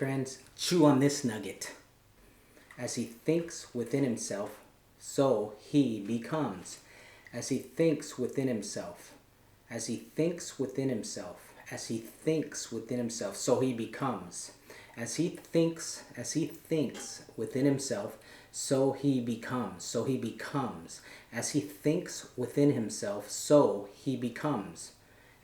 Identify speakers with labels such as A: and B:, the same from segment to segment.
A: friends, chew on this nugget. As he thinks within himself, so he becomes. As he thinks within himself, as he thinks within himself, as he thinks within himself, so he becomes. As he thinks within himself, so he becomes. So he becomes. As he thinks within himself, so he becomes.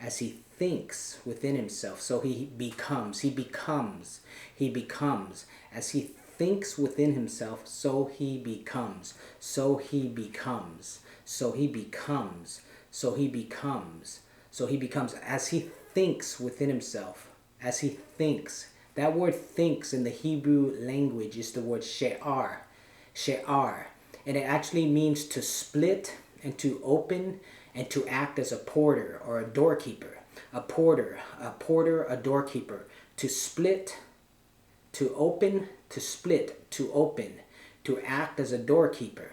A: As he thinks within himself, so he becomes. He becomes. He becomes. As he thinks within himself, so he becomes. So he becomes. So he becomes. So he becomes. So he becomes. As he thinks within himself, as he thinks. That word thinks in the Hebrew language is the word she'ar. She'ar. And it actually means to split and to open and to act as a porter or a doorkeeper. A porter, a doorkeeper. To split, to open, to split, to open, to act as a doorkeeper.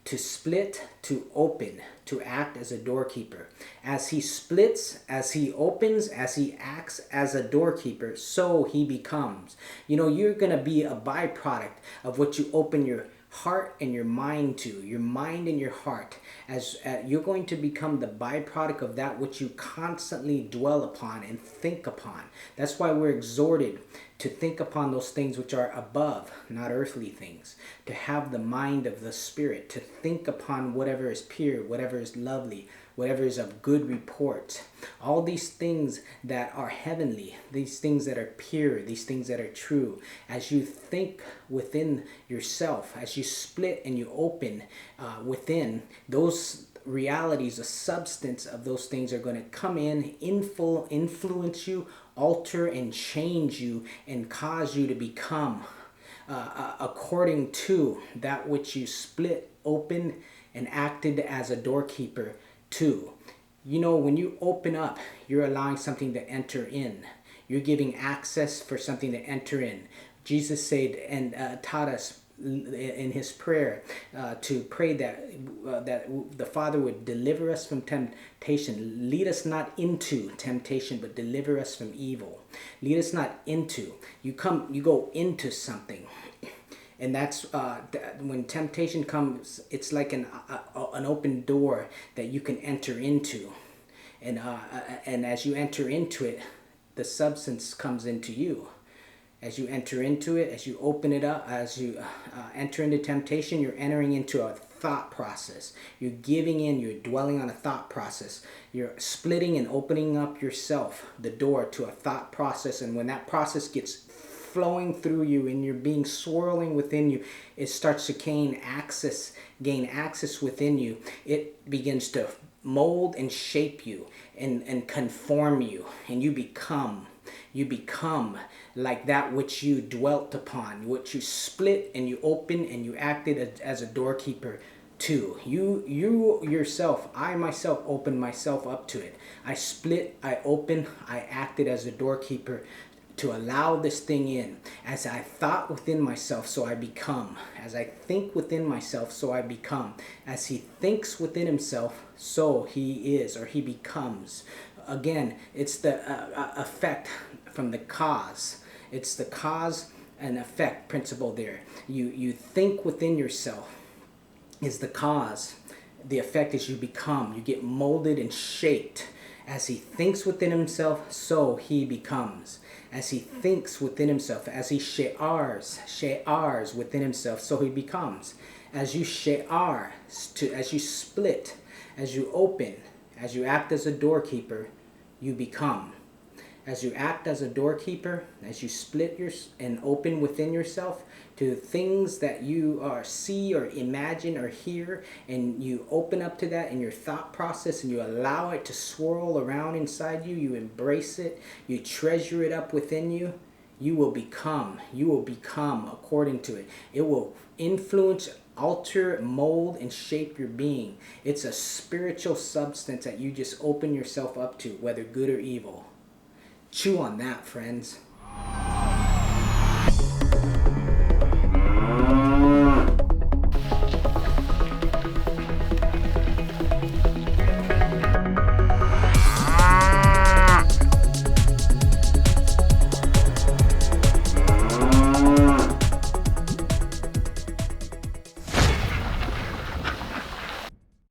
A: To split, to open, to act as a doorkeeper. As he splits, as he opens, as he acts as a doorkeeper, so he becomes. You know, you're going to be a byproduct of what you open your heart and your mind to, your mind and your heart. As you're going to become the byproduct of that which you constantly dwell upon and think upon. That's why we're exhorted to think upon those things which are above, not earthly things. To have the mind of the Spirit, to think upon whatever is pure, whatever is lovely, whatever is of good report. All these things that are heavenly, these things that are pure, these things that are true. As you think within yourself, as you split and you open within, those realities, the substance of those things are going to come in, influence you, alter and change you, and cause you to become according to that which you split, open, and acted as a doorkeeper to. You know, when you open up, you're allowing something to enter in. You're giving access for something to enter in. Jesus said and taught us in his prayer to pray that the Father would deliver us from temptation. Lead us not into temptation, but deliver us from evil. Lead us not into. You go into something. And that's when temptation comes, it's like an open door that you can enter into. And as you enter into it, the substance comes into you. As you enter into it, as you open it up, as you enter into temptation, you're entering into a thought process. You're giving in, you're dwelling on a thought process. You're splitting and opening up yourself, the door to a thought process. And when that process gets flowing through you and you're being swirling within you, it starts to gain access within you. It begins to mold and shape you and conform you, and you become like that which you dwelt upon, which you split and you open and you acted as a doorkeeper to. You yourself, I myself opened myself up to it. I split, I opened, I acted as a doorkeeper to allow this thing in. As I thought within myself, so I become. As I think within myself, so I become. As he thinks within himself, so he is, or he becomes. Again, it's the effect from the cause. It's the cause and effect principle there. You think within yourself is the cause. The effect is you become. You get molded and shaped. As he thinks within himself, so he becomes. As he thinks within himself, as he she'ars within himself, so he becomes. As you she'ar, as you split, as you open, as you act as a doorkeeper, you become. As you act as a doorkeeper, as you split and open within yourself to things that you see or imagine or hear, and you open up to that in your thought process and you allow it to swirl around inside you, you embrace it, you treasure it up within you, you will become according to it. It will influence, alter, mold, and shape your being. It's a spiritual substance that you just open yourself up to, whether good or evil. Chew on that, friends.